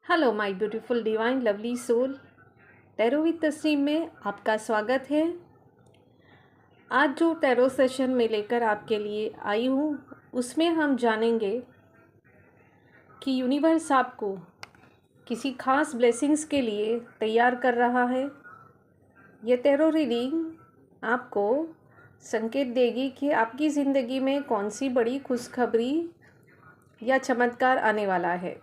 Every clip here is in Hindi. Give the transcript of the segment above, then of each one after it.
Hello my beautiful divine lovely soul, tarot with Tasneem में आपका स्वागत है। आज जो टैरो सेशन में लेकर आपके लिए आई हूँ उसमें हम जानेंगे कि यूनिवर्स आपको किसी खास ब्लेसिंग्स के लिए तैयार कर रहा है। ये टैरो रीडिंग आपको संकेत देगी कि आपकी ज़िंदगी में कौन सी बड़ी खुशखबरी या चमत्कार आने वाला है।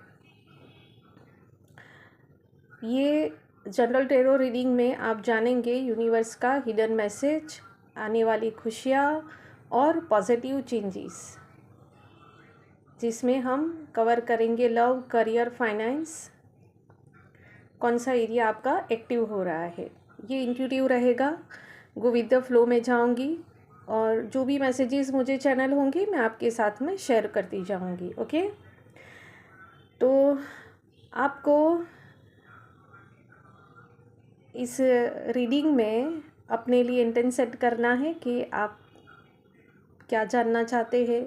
ये जनरल टैरो रीडिंग में आप जानेंगे यूनिवर्स का हिडन मैसेज, आने वाली खुशियाँ और पॉजिटिव चेंजेस, जिसमें हम कवर करेंगे लव, करियर, फाइनेंस, कौन सा एरिया आपका एक्टिव हो रहा है। ये इंट्यूटिव रहेगा, गो विद द फ्लो में जाऊंगी और जो भी मैसेजेस मुझे चैनल होंगे मैं आपके साथ में शेयर करती जाऊंगी। ओके, तो आपको इस रीडिंग में अपने लिए इंटेंट सेट करना है कि आप क्या जानना चाहते हैं,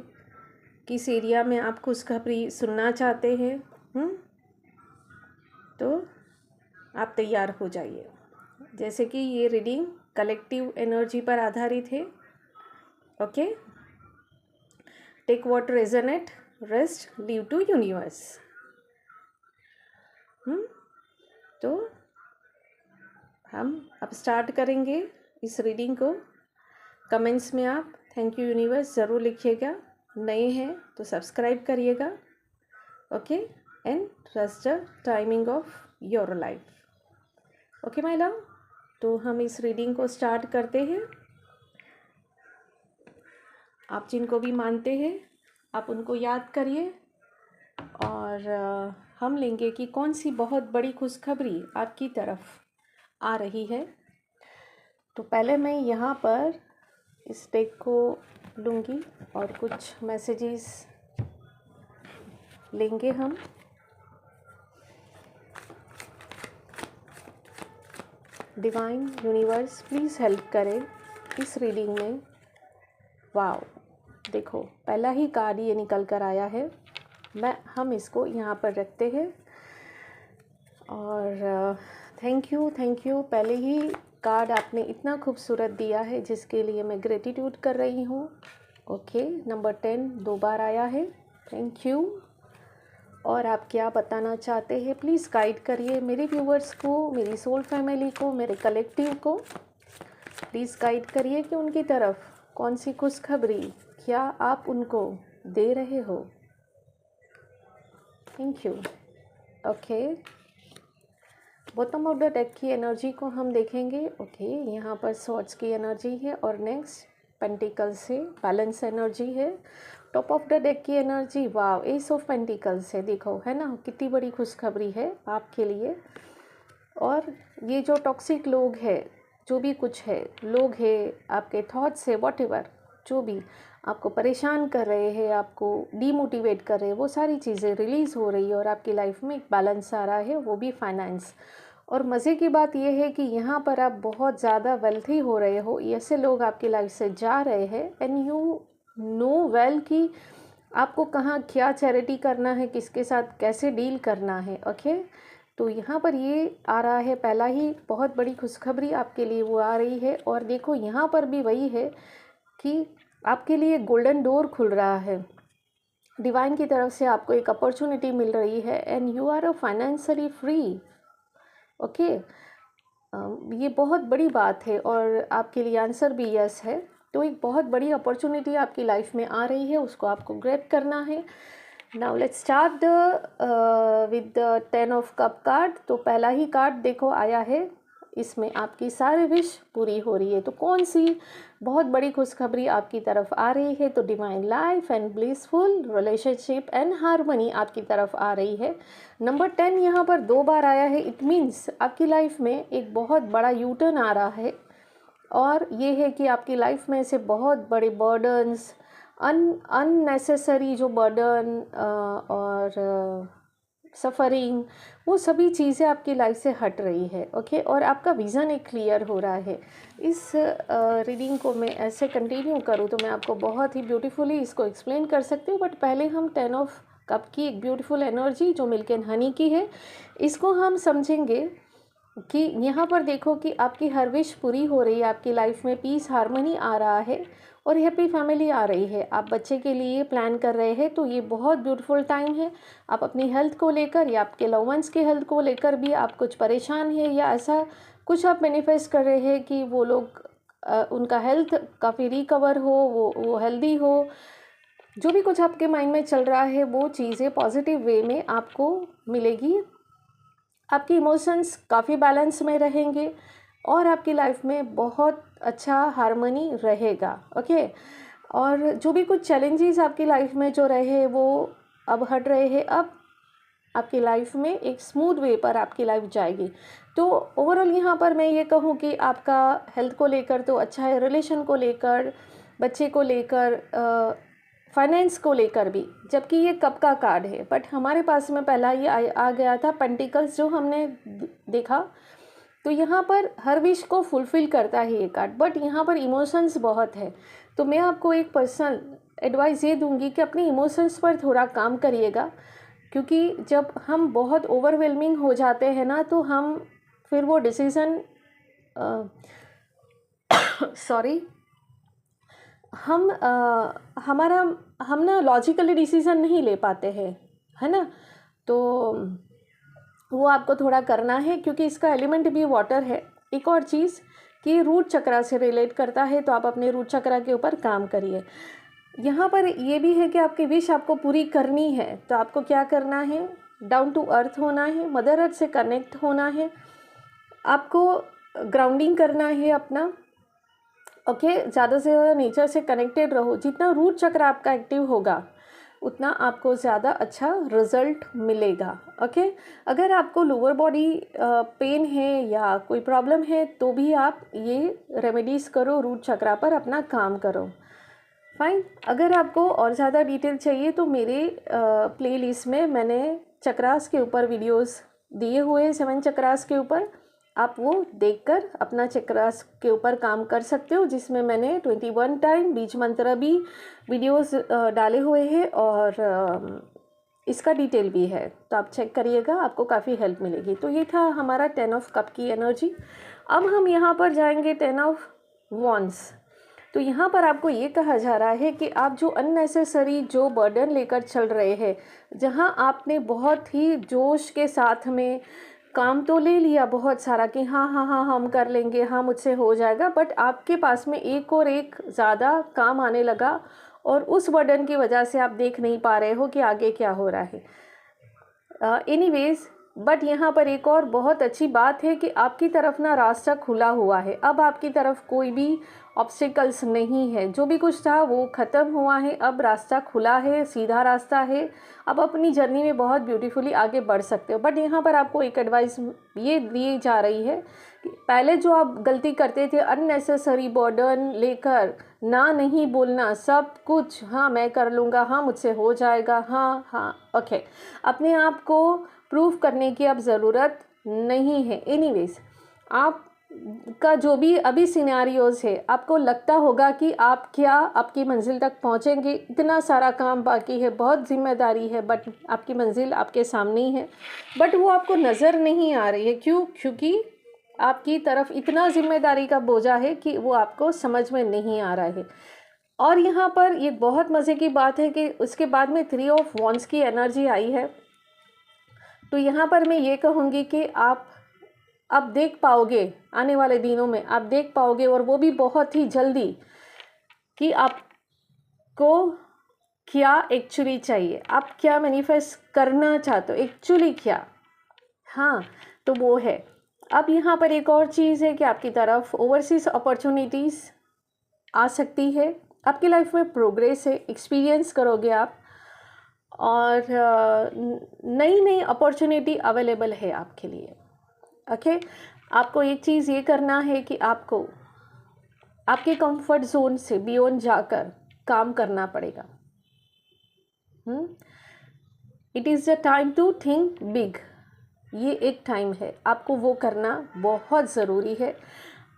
किस एरिया में आप खुशखबरी सुनना चाहते हैं। तो आप तैयार हो जाइए। जैसे कि ये रीडिंग कलेक्टिव एनर्जी पर आधारित है। Okay, take what resonate, rest, leave to universe. तो हम अब स्टार्ट करेंगे इस रीडिंग को। कमेंट्स में आप थैंक यू यूनिवर्स ज़रूर लिखिएगा। नए हैं तो सब्सक्राइब करिएगा। Okay, and trust the timing of your life. Okay my love, तो हम इस रीडिंग को स्टार्ट करते हैं। आप जिनको भी मानते हैं आप उनको याद करिए और हम लेंगे कि कौन सी बहुत बड़ी खुशखबरी आपकी तरफ आ रही है। तो पहले मैं यहाँ पर इस डेक को लूँगी और कुछ मैसेजेस लेंगे हम। डिवाइन यूनिवर्स प्लीज़ हेल्प करें इस रीडिंग में। वाओ, देखो पहला ही कार्ड ये निकल कर आया है। हम इसको यहाँ पर रखते हैं और थैंक यू। पहले ही कार्ड आपने इतना खूबसूरत दिया है जिसके लिए मैं ग्रेटिट्यूड कर रही हूँ। ओके, नंबर 10 2 बार आया है। Thank you. और आप क्या बताना चाहते हैं प्लीज़ गाइड करिए मेरे व्यूवर्स को, मेरी सोल फैमिली को, मेरे कलेक्टिव को। प्लीज़ गाइड करिए कि उनकी तरफ कौन सी खुशखबरी क्या आप उनको दे रहे हो। Thank you. Okay, bottom of the deck की एनर्जी को हम देखेंगे। ओके, यहाँ पर सॉर्ड्स की एनर्जी है और नेक्स्ट पेंटिकल से बैलेंस एनर्जी है। टॉप ऑफ द डेक की energy, wow, S of pentacles है। देखो है ना कितनी बड़ी खुशखबरी है आपके लिए। और ये जो टॉक्सिक लोग हैं, जो भी कुछ है, लोग हैं, आपके थॉट्स है, व्हाटएवर, जो भी आपको परेशान कर रहे हैं, आपको डीमोटिवेट कर रहे हैं, वो सारी चीज़ें रिलीज़ हो रही है और आपकी लाइफ में एक बैलेंस आ रहा है, वो भी फाइनेंस। और मज़े की बात यह है कि यहाँ पर आप बहुत ज़्यादा वेल्थी हो रहे हो। ऐसे लोग आपकी लाइफ से जा रहे हैं एंड यू नो वेल कि आपको कहाँ क्या चैरिटी करना है, किसके साथ कैसे डील करना है। ओके, तो यहाँ पर ये आ रहा है, पहला ही बहुत बड़ी खुशखबरी आपके लिए वो आ रही है। और देखो यहाँ पर भी वही है कि आपके लिए गोल्डन डोर खुल रहा है। डिवाइन की तरफ से आपको एक अपॉर्चुनिटी मिल रही है and you are a financially free. Okay, ये बहुत बड़ी बात है और आपके लिए आंसर भी यस है। तो एक बहुत बड़ी अपॉर्चुनिटी आपकी लाइफ में आ रही है, उसको आपको ग्रैब करना है। Now let's start with the 10 of cup card. तो पहला ही कार्ड देखो आया है, इसमें आपकी सारी विश पूरी हो रही है। तो कौन सी बहुत बड़ी खुशखबरी आपकी तरफ आ रही है? तो divine life and blissful relationship and harmony आपकी तरफ आ रही है। नंबर 10 यहाँ पर 2 बार आया है। इट मीन्स आपकी लाइफ में एक बहुत बड़ा यू टर्न आ रहा है और ये है कि आपकी लाइफ में से बहुत बड़े बर्डन्स, अननेसेसरी जो बर्डन और सफ़रिंग, वो सभी चीज़ें आपकी लाइफ से हट रही है। ओके, और आपका विज़न एक क्लियर हो रहा है। इस रीडिंग को मैं ऐसे कंटिन्यू करूँ तो मैं आपको बहुत ही ब्यूटीफुली इसको एक्सप्लेन कर सकती हूँ, बट पहले हम 10 ऑफ कप की एक ब्यूटीफुल एनर्जी जो मिल्क एंड हनी की है, इसको हम समझेंगे कि यहाँ पर देखो कि आपकी हर विश पूरी हो रही है, आपकी लाइफ में पीस हारमोनी आ रहा है और हैप्पी फैमिली आ रही है। आप बच्चे के लिए प्लान कर रहे हैं तो ये बहुत ब्यूटीफुल टाइम है। आप अपनी हेल्थ को लेकर या आपके लव वंस की हेल्थ को लेकर भी आप कुछ परेशान हैं या ऐसा कुछ आप मैनिफेस्ट कर रहे हैं कि वो लोग उनका हेल्थ काफ़ी रिकवर हो, वो हेल्दी हो। जो भी कुछ आपके माइंड में चल रहा है वो चीज़ें पॉजिटिव वे में आपको मिलेगी। आपकी इमोशंस काफ़ी बैलेंस में रहेंगे और आपकी लाइफ में बहुत अच्छा हार्मनी रहेगा। ओके, और जो भी कुछ चैलेंजेस आपकी लाइफ में जो रहे वो अब हट रहे हैं। अब आपकी लाइफ में एक स्मूथ वे पर आपकी लाइफ जाएगी। तो ओवरऑल यहाँ पर मैं ये कहूँ कि आपका हेल्थ को लेकर तो अच्छा है, रिलेशन को लेकर, बच्चे को लेकर, फाइनेंस को लेकर भी, जबकि ये कप का कार्ड है। बट हमारे पास में पहला ये आ गया था पेंटिकल्स जो हमने देखा। तो यहाँ पर हर विश को फुलफ़िल करता है ये कार्ड, बट यहाँ पर इमोशंस बहुत है। तो मैं आपको एक पर्सनल एडवाइस ये दूंगी कि अपने इमोशंस पर थोड़ा काम करिएगा, क्योंकि जब हम बहुत ओवरवेलमिंग हो जाते हैं ना तो हम फिर वो डिसीज़न सॉरी हम ना लॉजिकली डिसीज़न नहीं ले पाते हैं, है ना। तो वो आपको थोड़ा करना है, क्योंकि इसका एलिमेंट भी वाटर है। एक और चीज़ कि रूट चक्रा से रिलेट करता है, तो आप अपने रूट चक्रा के ऊपर काम करिए। यहाँ पर ये भी है कि आपकी विश आपको पूरी करनी है, तो आपको क्या करना है, डाउन टू अर्थ होना है, मदर अर्थ से कनेक्ट होना है, आपको ग्राउंडिंग करना है अपना। ओके, ज़्यादा से ज़्यादा नेचर से कनेक्टेड रहो। जितना रूट चक्र आपका एक्टिव होगा उतना आपको ज़्यादा अच्छा रिज़ल्ट मिलेगा। ओके, अगर आपको लोअर बॉडी पेन है या कोई प्रॉब्लम है तो भी आप ये रेमेडीज़ करो, रूट चक्रा पर अपना काम करो। फाइन। अगर आपको और ज़्यादा डिटेल चाहिए तो मेरे प्लेलिस्ट में मैंने चक्रास के ऊपर वीडियोस दिए हुए, 7 चक्रास के ऊपर, आप वो देखकर अपना चक्रास के ऊपर काम कर सकते हो, जिसमें मैंने 21 टाइम बीज मंत्र भी वीडियोस डाले हुए हैं और इसका डिटेल भी है, तो आप चेक करिएगा, आपको काफ़ी हेल्प मिलेगी। तो ये था हमारा 10 ऑफ कप की एनर्जी। अब हम यहाँ पर जाएंगे 10 ऑफ वॉन्ड्स। तो यहाँ पर आपको ये कहा जा रहा है कि आप जो अननेसेसरी जो बर्डन लेकर चल रहे हैं, जहाँ आपने बहुत ही जोश के साथ में काम तो ले लिया बहुत सारा कि हाँ हाँ हाँ हम कर लेंगे, हाँ मुझसे हो जाएगा, बट आपके पास में एक और एक ज़्यादा काम आने लगा और उस बर्डन की वजह से आप देख नहीं पा रहे हो कि आगे क्या हो रहा है। एनीवेज, बट यहाँ पर एक और बहुत अच्छी बात है कि आपकी तरफ ना रास्ता खुला हुआ है। अब आपकी तरफ कोई भी ऑब्स्टिकल्स नहीं है, जो भी कुछ था वो ख़त्म हुआ है, अब रास्ता खुला है, सीधा रास्ता है। अब अपनी जर्नी में बहुत ब्यूटीफुली आगे बढ़ सकते हो। बट यहाँ पर आपको एक एडवाइस ये दी जा रही है कि पहले जो आप गलती करते थे अननेसेसरी बर्डन लेकर, ना नहीं बोलना, सब कुछ हाँ मैं कर लूँगा, हाँ मुझसे हो जाएगा, हाँ हाँ ओके, अपने आप को प्रूव करने की अब ज़रूरत नहीं है। एनीवेज, आप का जो भी अभी सिनेरियोज है, आपको लगता होगा कि आप क्या आपकी मंजिल तक पहुंचेंगे, इतना सारा काम बाकी है, बहुत जिम्मेदारी है, बट आपकी मंजिल आपके सामने ही है, बट वो आपको नज़र नहीं आ रही है। क्यों? क्योंकि आपकी तरफ इतना जिम्मेदारी का बोझा है कि वो आपको समझ में नहीं आ रहा है। और यहाँ पर ये बहुत मज़े की बात है कि उसके बाद में 3 ऑफ वॉन्ड्स की एनर्जी आई है। तो यहाँ पर मैं ये कहूँगी कि आप अब देख पाओगे, आने वाले दिनों में आप देख पाओगे, और वो भी बहुत ही जल्दी, कि आपको क्या एक्चुअली चाहिए, आप क्या मैनिफेस्ट करना चाहते हो, एक्चुअली क्या। हाँ, तो वो है। अब यहाँ पर एक और चीज़ है कि आपकी तरफ ओवरसीज अपॉर्चुनिटीज़ आ सकती है, आपकी लाइफ में प्रोग्रेस है, एक्सपीरियंस करोगे आप, और नई नई अपॉर्चुनिटी अवेलेबल है आपके लिए। ओके, आपको एक चीज़ ये करना है कि आपको आपके कंफर्ट जोन से बियॉन्ड जाकर काम करना पड़ेगा। It is the time to think big. ये एक टाइम है, आपको वो करना बहुत ज़रूरी है।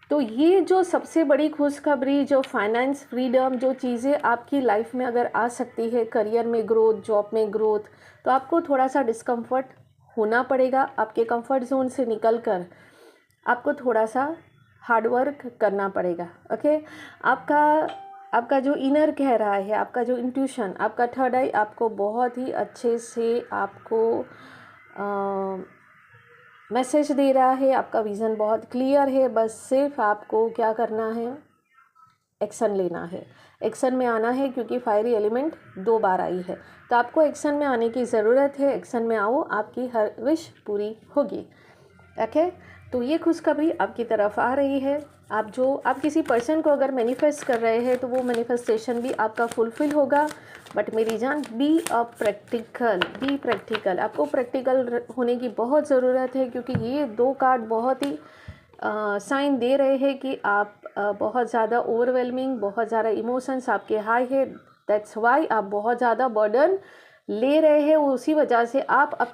तो ये जो सबसे बड़ी खुशखबरी, जो फाइनेंस फ्रीडम, जो चीज़ें आपकी लाइफ में अगर आ सकती है, करियर में ग्रोथ, जॉब में ग्रोथ, तो आपको थोड़ा सा डिस्कम्फर्ट होना पड़ेगा। आपके कंफर्ट जोन से निकल कर आपको थोड़ा सा हार्ड वर्क करना पड़ेगा। ओके, आपका जो इनर कह रहा है, आपका जो इंट्यूशन, आपका थर्ड आई आपको बहुत ही अच्छे से आपको मैसेज दे रहा है। आपका विज़न बहुत क्लियर है, बस सिर्फ आपको क्या करना है, एक्शन लेना है, एक्शन में आना है, क्योंकि फायरी एलिमेंट 2 बार आई है। तो आपको एक्शन में आने की ज़रूरत है। एक्शन में आओ, आपकी हर विश पूरी होगी। ओके, तो ये खुशखबरी आपकी तरफ आ रही है। आप किसी पर्सन को अगर मैनिफेस्ट कर रहे हैं तो वो मैनिफेस्टेशन भी आपका फुलफिल होगा। बट मेरी जान, बी प्रैक्टिकल। आपको प्रैक्टिकल होने की बहुत ज़रूरत है, क्योंकि ये 2 कार्ड बहुत ही साइन दे रहे हैं कि आप बहुत ज़्यादा ओवरवेलमिंग, बहुत ज़्यादा इमोशंस आपके हाई है। दैट्स वाई आप बहुत ज़्यादा बर्डन ले रहे हैं। उसी वजह से आप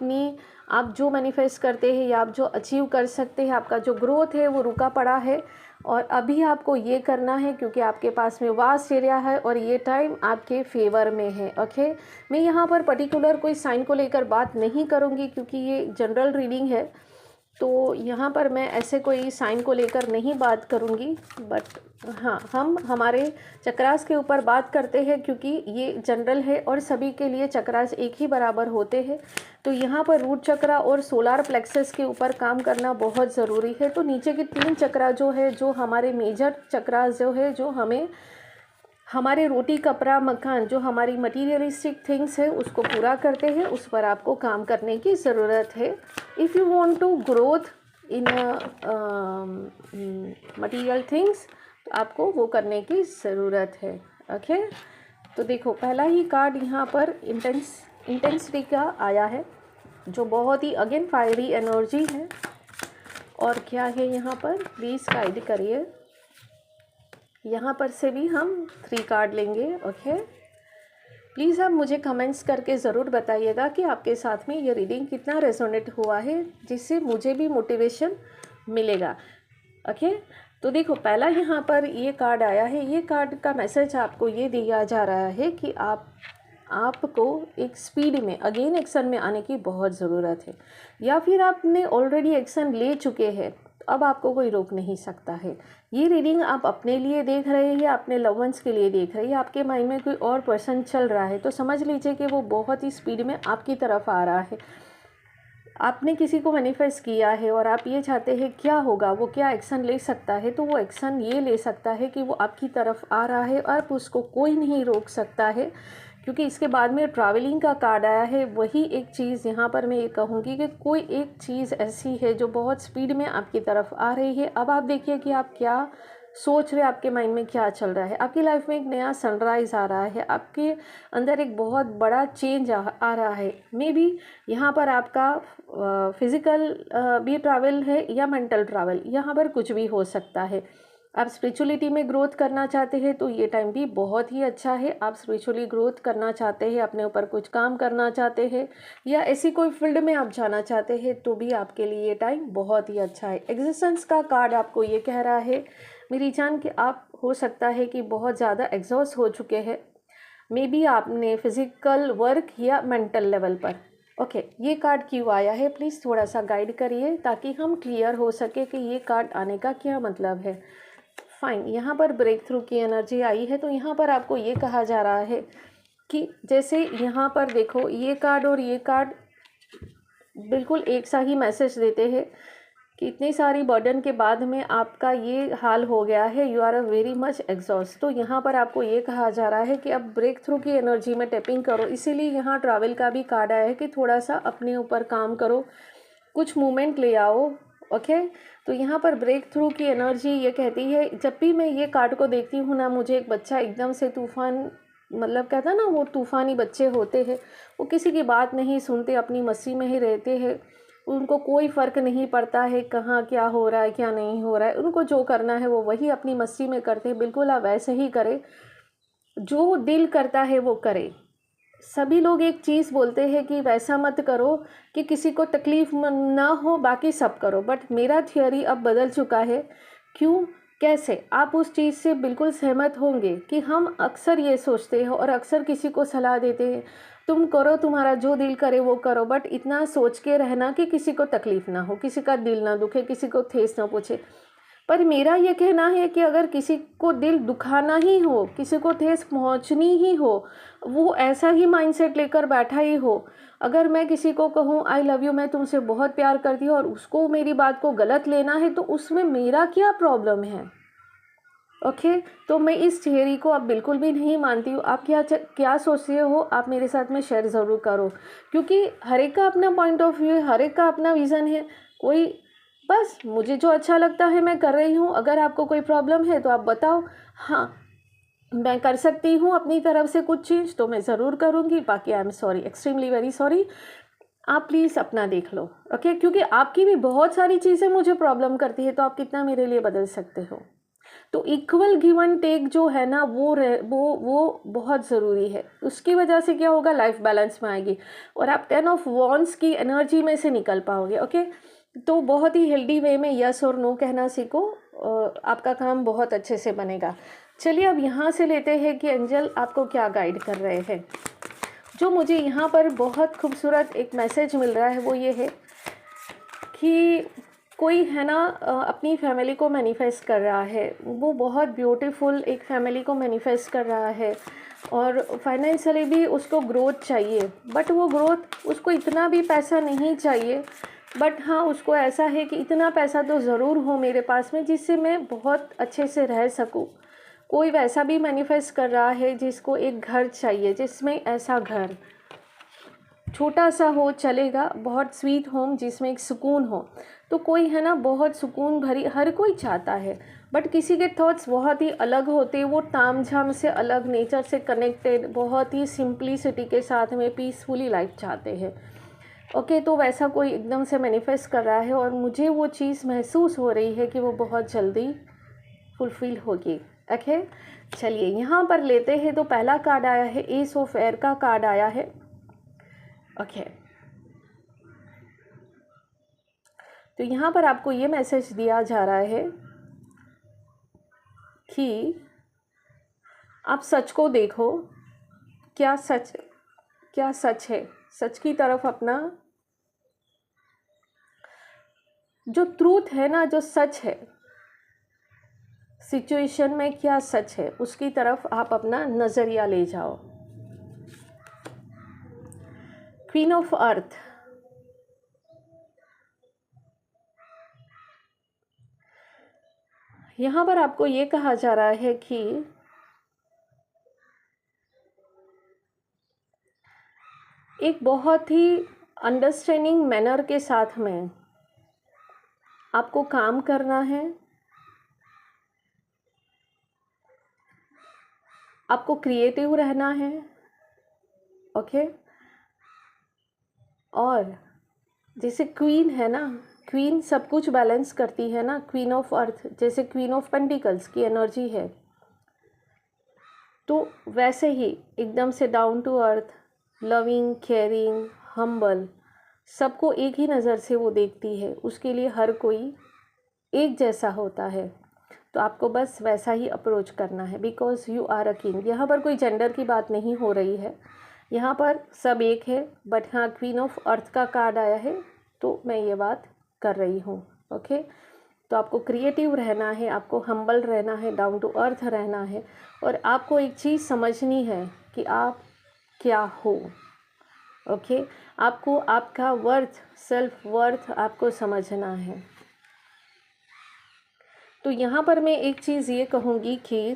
जो मैनिफेस्ट करते हैं या आप जो अचीव कर सकते हैं, आपका जो ग्रोथ है वो रुका पड़ा है। और अभी आपको ये करना है, क्योंकि आपके पास में वास्ट एरिया है और ये टाइम आपके फेवर में है। ओके, मैं यहाँ पर पर्टिकुलर कोई साइन को लेकर बात नहीं करूँगी, क्योंकि ये जनरल रीडिंग है। तो यहाँ पर मैं ऐसे कोई साइन को लेकर नहीं बात करूँगी। बट हाँ, हम हमारे चक्रास के ऊपर बात करते हैं, क्योंकि ये जनरल है और सभी के लिए चक्रास एक ही बराबर होते हैं। तो यहाँ पर रूट चक्रा और सोलार प्लेक्सस के ऊपर काम करना बहुत ज़रूरी है। तो नीचे के 3 चक्रा जो है, जो हमारे मेजर चक्रास जो है, जो हमें हमारे रोटी कपड़ा मकान, जो हमारी मटीरियलिस्टिक थिंग्स है उसको पूरा करते हैं, उस पर आपको काम करने की ज़रूरत है। If you want to growth in material things, तो आपको वो करने की ज़रूरत है। ओके, तो देखो, पहला ही कार्ड यहाँ पर इंटेंसिटी का आया है, जो बहुत ही अगेन फायरी एनर्जी है। और क्या है यहाँ पर, प्लीज़ गाइड करिए। यहाँ पर से भी हम 3 कार्ड लेंगे। ओके, प्लीज़ आप मुझे कमेंट्स करके ज़रूर बताइएगा कि आपके साथ में ये रीडिंग कितना रेजोनेट हुआ है, जिससे मुझे भी मोटिवेशन मिलेगा। ओके, तो देखो, पहला यहाँ पर ये कार्ड आया है। ये कार्ड का मैसेज आपको ये दिया जा रहा है कि आपको एक स्पीड में अगेन एक्शन में आने की बहुत ज़रूरत है, या फिर आपने ऑलरेडी एक्शन ले चुके हैं, अब आपको कोई रोक नहीं सकता है। ये रीडिंग आप अपने लिए देख रहे हैं, अपने लव वंस के लिए देख रहे हैं। आपके माइंड में कोई और पर्सन चल रहा है, तो समझ लीजिए कि वो बहुत ही स्पीड में आपकी तरफ आ रहा है। आपने किसी को मैनिफेस्ट किया है और आप ये चाहते हैं क्या होगा, वो क्या एक्शन ले सकता है, तो वो एक्शन ये ले सकता है कि वो आपकी तरफ आ रहा है और उसको कोई नहीं रोक सकता है। क्योंकि इसके बाद में ट्रैवलिंग का कार्ड आया है। वही एक चीज़ यहाँ पर मैं ये कहूँगी कि कोई एक चीज़ ऐसी है जो बहुत स्पीड में आपकी तरफ आ रही है। अब आप देखिए कि आप क्या सोच रहे हैं, आपके माइंड में क्या चल रहा है। आपकी लाइफ में एक नया सनराइज़ आ रहा है, आपके अंदर एक बहुत बड़ा चेंज आ रहा है। मे बी यहाँ पर आपका फिज़िकल भी ट्रैवल है या मेंटल ट्रैवल, यहाँ पर कुछ भी हो सकता है। आप स्पिरिचुअलिटी में ग्रोथ करना चाहते हैं तो ये टाइम भी बहुत ही अच्छा है। आप स्पिरिचुअली ग्रोथ करना चाहते हैं, अपने ऊपर कुछ काम करना चाहते हैं, या ऐसी कोई फील्ड में आप जाना चाहते हैं, तो भी आपके लिए ये टाइम बहुत ही अच्छा है। एग्जिस्टेंस का कार्ड आपको ये कह रहा है मेरी जान कि आप हो सकता है कि बहुत ज़्यादा एग्जॉस्ट हो चुके हैं। मे बी आपने फिज़िकल वर्क या मेंटल लेवल पर। ओके, ये कार्ड क्यों आया है, प्लीज़ थोड़ा सा गाइड करिए, ताकि हम क्लियर हो सके कि ये कार्ड आने का क्या मतलब है। फाइन, यहाँ पर ब्रेक थ्रू की एनर्जी आई है। तो यहाँ पर आपको ये कहा जा रहा है कि जैसे यहाँ पर देखो, ये कार्ड और ये कार्ड बिल्कुल एक सा ही मैसेज देते हैं कि इतनी सारी बर्डन के बाद में आपका ये हाल हो गया है, you are a very much exhaust. तो यहाँ पर आपको ये कहा जा रहा है कि अब ब्रेक थ्रू की एनर्जी में टैपिंग करो। इसीलिए यहाँ ट्रैवल का भी कार्ड आया है कि थोड़ा सा अपने ऊपर काम करो, कुछ मूवमेंट ले आओ। ओके, तो यहाँ पर ब्रेक थ्रू की एनर्जी ये कहती है, जब भी मैं ये कार्ड को देखती हूँ ना, मुझे एक बच्चा एकदम से तूफान, मतलब कहता है ना, वो तूफ़ानी बच्चे होते हैं, वो किसी की बात नहीं सुनते, अपनी मस्ती में ही रहते हैं। उनको कोई फ़र्क नहीं पड़ता है कहाँ क्या हो रहा है क्या नहीं हो रहा है, उनको जो करना है वो वही अपनी मस्ती में करते हैं। बिल्कुल आप वैसे ही करें, जो दिल करता है वो करें। सभी लोग एक चीज़ बोलते हैं कि वैसा मत करो कि किसी को तकलीफ़ ना हो, बाकी सब करो। बट मेरा थियोरी अब बदल चुका है। क्यों? कैसे आप उस चीज़ से बिल्कुल सहमत होंगे कि हम अक्सर ये सोचते हैं और अक्सर किसी को सलाह देते हैं, तुम करो, तुम्हारा जो दिल करे वो करो, बट इतना सोच के रहना कि किसी को तकलीफ़ ना हो, किसी का दिल ना दुखे, किसी को ठेस ना पहुँचे। पर मेरा ये कहना है कि अगर किसी को दिल दुखाना ही हो, किसी को ठेस पहुंचनी ही हो, वो ऐसा ही माइंडसेट लेकर बैठा ही हो। अगर मैं किसी को कहूँ आई लव यू, मैं तुमसे बहुत प्यार करती हूँ, और उसको मेरी बात को गलत लेना है, तो उसमें मेरा क्या प्रॉब्लम है? ओके तो मैं इस थियरी को अब बिल्कुल भी नहीं मानती हूँ। आप क्या सोचते हो, आप मेरे साथ में शेयर ज़रूर करो, क्योंकि हर एक का अपना पॉइंट ऑफ व्यू है, हर एक का अपना विज़न है। कोई बस मुझे जो अच्छा लगता है मैं कर रही हूँ। अगर आपको कोई प्रॉब्लम है तो आप बताओ, हाँ मैं कर सकती हूँ अपनी तरफ से कुछ चीज़ तो मैं ज़रूर करूँगी। बाकी I am sorry, extremely very sorry. आप प्लीज़ अपना देख लो, ओके? क्योंकि आपकी भी बहुत सारी चीज़ें मुझे प्रॉब्लम करती है, तो आप कितना मेरे लिए बदल सकते हो? तो इक्वल गिव एंड टेक जो है ना, वो बहुत ज़रूरी है। उसकी वजह से क्या होगा, लाइफ बैलेंस में आएगी और आप 10 ऑफ वॉन्ड्स की एनर्जी में से निकल पाओगे। ओके तो बहुत ही हेल्दी वे में यस और नो कहना सीखो, आपका काम बहुत अच्छे से बनेगा। चलिए अब यहाँ से लेते हैं कि एंजल आपको क्या गाइड कर रहे हैं। जो मुझे यहाँ पर बहुत खूबसूरत एक मैसेज मिल रहा है वो ये है कि कोई है ना अपनी फैमिली को मैनिफेस्ट कर रहा है, वो बहुत ब्यूटीफुल एक फैमिली को मैनिफेस्ट कर रहा है और फाइनेंशियली भी उसको ग्रोथ चाहिए। बट वो ग्रोथ उसको इतना भी पैसा नहीं चाहिए, बट हाँ उसको ऐसा है कि इतना पैसा तो ज़रूर हो मेरे पास में जिससे मैं बहुत अच्छे से रह सकूँ। कोई वैसा भी मैनिफेस्ट कर रहा है जिसको एक घर चाहिए, जिसमें ऐसा घर छोटा सा हो चलेगा, बहुत स्वीट होम जिसमें एक सुकून हो। तो कोई है ना बहुत सुकून भरी, हर कोई चाहता है, बट किसी के थॉट्स बहुत ही अलग होते हैं। वो तामझाम से अलग, नेचर से कनेक्टेड, बहुत ही सिंप्लिसिटी के साथ में पीसफुली लाइफ चाहते हैं। ओके तो वैसा कोई एकदम से मैनिफेस्ट कर रहा है और मुझे वो चीज़ महसूस हो रही है कि वो बहुत जल्दी फुलफिल होगी। ओके चलिए यहाँ पर लेते हैं। तो पहला कार्ड आया है एस ऑफ एयर का कार्ड आया है। ओके तो यहाँ पर आपको ये मैसेज दिया जा रहा है कि आप सच को देखो, क्या सच है, सच की तरफ अपना जो ट्रूथ है ना, जो सच है सिचुएशन में, क्या सच है उसकी तरफ आप अपना नज़रिया ले जाओ। क्वीन ऑफ अर्थ, यहाँ पर आपको ये कहा जा रहा है कि एक बहुत ही अंडरस्टैंडिंग मैनर के साथ में आपको काम करना है, आपको क्रिएटिव रहना है। ओके और जैसे क्वीन है ना, क्वीन सब कुछ बैलेंस करती है ना, क्वीन ऑफ अर्थ जैसे क्वीन ऑफ पेंटिकल्स की एनर्जी है, तो वैसे ही एकदम से down to earth, loving, caring, humble, सबको एक ही नज़र से वो देखती है। उसके लिए हर कोई एक जैसा होता है, तो आपको बस वैसा ही अप्रोच करना है, because you are a king. यहाँ पर कोई जेंडर की बात नहीं हो रही है, यहाँ पर सब एक है। बट हाँ क्वीन ऑफ अर्थ का कार्ड आया है तो मैं ये बात कर रही हूँ। ओके तो आपको क्रिएटिव रहना है, आपको हम्बल रहना है, डाउन टू अर्थ रहना है, और आपको एक चीज़ समझनी है कि आप क्या हो। ओके आपको आपका वर्थ, सेल्फ वर्थ आपको समझना है। तो यहाँ पर मैं एक चीज़ ये कहूँगी कि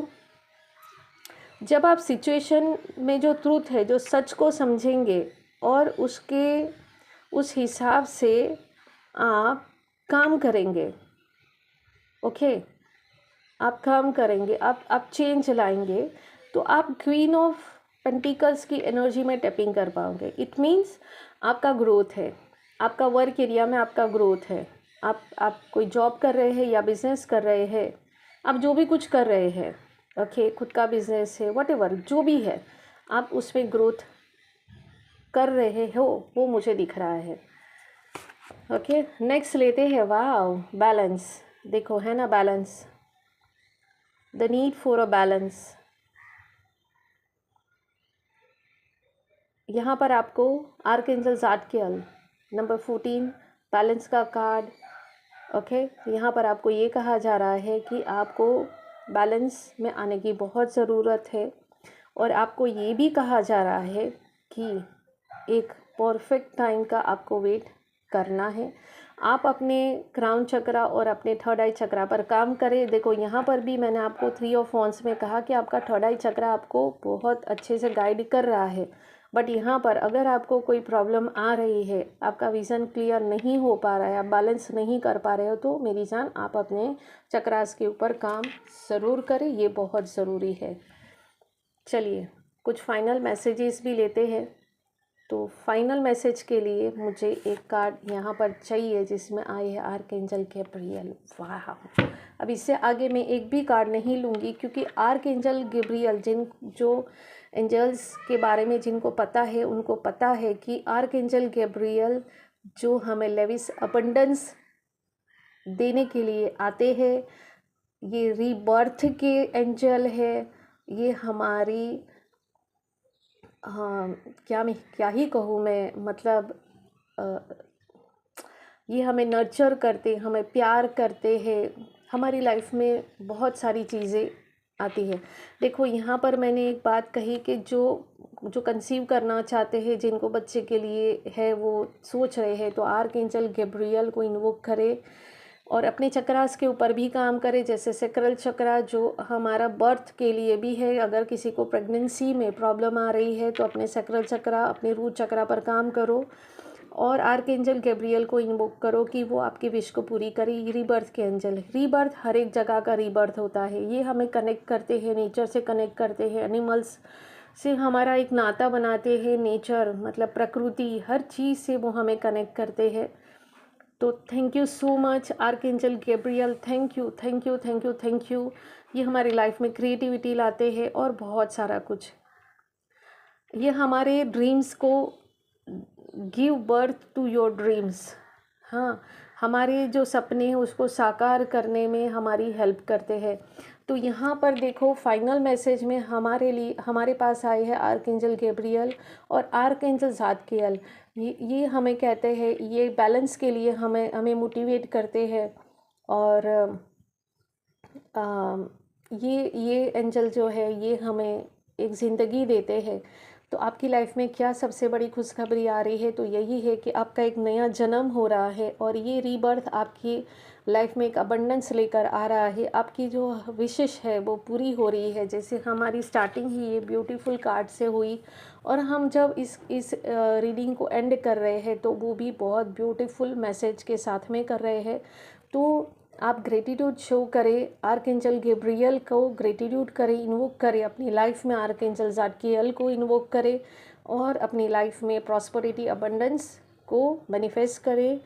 जब आप सिचुएशन में जो ट्रूथ है, जो सच को समझेंगे और उस हिसाब से आप काम करेंगे। ओके आप काम करेंगे, आप चेंज लाएंगे, तो आप क्वीन ऑफ पेंटिकल्स की एनर्जी में टैपिंग कर पाओगे। इट मीन्स आपका ग्रोथ है, आपका वर्क एरिया में आपका ग्रोथ है। आप कोई जॉब कर रहे हैं या बिजनेस कर रहे हैं, आप जो भी कुछ कर रहे हैं, ओके खुद का बिजनेस है, व्हाटएवर जो भी है, आप उसमें ग्रोथ कर रहे हो, वो मुझे दिख रहा है। ओके नेक्स्ट लेते हैं। वाह बैलेंस, देखो है ना balance, the need for a balance. यहाँ पर आपको आर्कएंजल ज़ादकियल नंबर 14 बैलेंस का कार्ड। ओके, यहाँ पर आपको ये कहा जा रहा है कि आपको बैलेंस में आने की बहुत ज़रूरत है, और आपको ये भी कहा जा रहा है कि एक परफेक्ट टाइम का आपको वेट करना है। आप अपने क्राउन चक्रा और अपने थर्ड आई चक्रा पर काम करें। देखो यहाँ पर भी मैंने आपको 3 ऑफ वॉन्ड्स में कहा कि आपका थर्ड आई चक्रा आपको बहुत अच्छे से गाइड कर रहा है, बट यहाँ पर अगर आपको कोई प्रॉब्लम आ रही है, आपका विज़न क्लियर नहीं हो पा रहा है, आप बैलेंस नहीं कर पा रहे हो, तो मेरी जान आप अपने चक्रास के ऊपर काम ज़रूर करें, ये बहुत ज़रूरी है। चलिए कुछ फाइनल मैसेजेस भी लेते हैं। तो फाइनल मैसेज के लिए मुझे एक कार्ड यहाँ पर चाहिए जिसमें आए है आर्कएंजल गैब्रियल। वाह, अब इससे आगे मैं एक भी कार्ड नहीं लूँगी, क्योंकि आर्कएंजल गैब्रियल जो एंजल्स के बारे में जिनको पता है उनको पता है कि आर्कएंजल गैब्रियल जो हमें लेविस अबंडेंस देने के लिए आते हैं, ये रीबर्थ के एंजल है, ये हमारी हाँ क्या ही कहूँ मैं, मतलब ये हमें नर्चर करते, हमें प्यार करते हैं, हमारी लाइफ में बहुत सारी चीज़ें आती है। देखो यहाँ पर मैंने एक बात कही कि जो कंसीव करना चाहते हैं, जिनको बच्चे के लिए है, वो सोच रहे हैं, तो आर्कएंजल गैब्रियल को इन्वोक करें और अपने चक्रास के ऊपर भी काम करें, जैसे सैक्रल चक्रा जो हमारा बर्थ के लिए भी है। अगर किसी को प्रेगनेंसी में प्रॉब्लम आ रही है तो अपने सैक्रल चक्रा, अपने रूट चक्रा पर काम करो और आर्कएंजल गैब्रियल को इन्वोक करो कि वो आपकी विश को पूरी करे। ये रीबर्थ के एंजल है। रीबर्थ हर एक जगह का रीबर्थ होता है। ये हमें कनेक्ट करते हैं, नेचर से कनेक्ट करते हैं, एनिमल्स से हमारा एक नाता बनाते हैं। नेचर मतलब प्रकृति, हर चीज़ से वो हमें कनेक्ट करते हैं। तो thank you so much archangel Gabriel, thank you thank you thank you thank you. ये हमारी लाइफ में क्रिएटिविटी लाते हैं और बहुत सारा कुछ। ये हमारे ड्रीम्स को give birth to your dreams, हाँ, हमारे जो सपने हैं उसको साकार करने में हमारी हेल्प करते हैं। तो यहाँ पर देखो फाइनल मैसेज में हमारे पास आए हैं आर्कएंजल गैब्रियल और आर्कएंजल ज़ादकियल। ये हमें कहते हैं, ये बैलेंस के लिए हमें मोटिवेट करते हैं। और ये एंजल जो है ये हमें एक ज़िंदगी देते हैं। तो आपकी लाइफ में क्या सबसे बड़ी खुशखबरी आ रही है, तो यही है कि आपका एक नया जन्म हो रहा है और ये रीबर्थ आपकी लाइफ में एक अबंडेंस लेकर आ रहा है। आपकी जो विशेष है वो पूरी हो रही है। जैसे हमारी स्टार्टिंग ही ये ब्यूटीफुल कार्ड से हुई और हम जब इस रीडिंग को एंड कर रहे हैं तो वो भी बहुत ब्यूटीफुल मैसेज के साथ में कर रहे हैं। तो आप ग्रेटिट्यूड शो करें, आर्कएंजल गैब्रियल को ग्रेटिट्यूड करें, इन्वोक करें अपनी लाइफ में, आर्कएंजल ज़ादकियल को इन्वोक करें और अपनी लाइफ में प्रॉस्पेरिटी अबंडेंस को मैनिफेस्ट करें।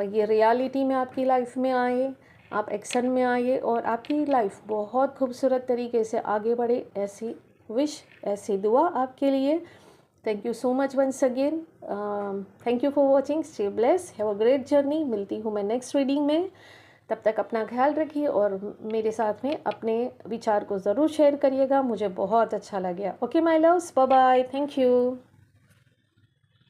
ये रियलिटी में आपकी लाइफ में आए, आप एक्शन में आए और आपकी लाइफ बहुत खूबसूरत तरीके से आगे बढ़े, ऐसी विश, ऐसी दुआ आपके लिए। Thank you so much once again. Thank you for watching. Stay blessed, have a great journey. मिलती हूँ मैं नेक्स्ट रीडिंग में। तब तक अपना ख्याल रखिए और मेरे साथ में अपने विचार को ज़रूर शेयर करिएगा, मुझे बहुत अच्छा लगेगा। Okay my loves, bye bye, thank you.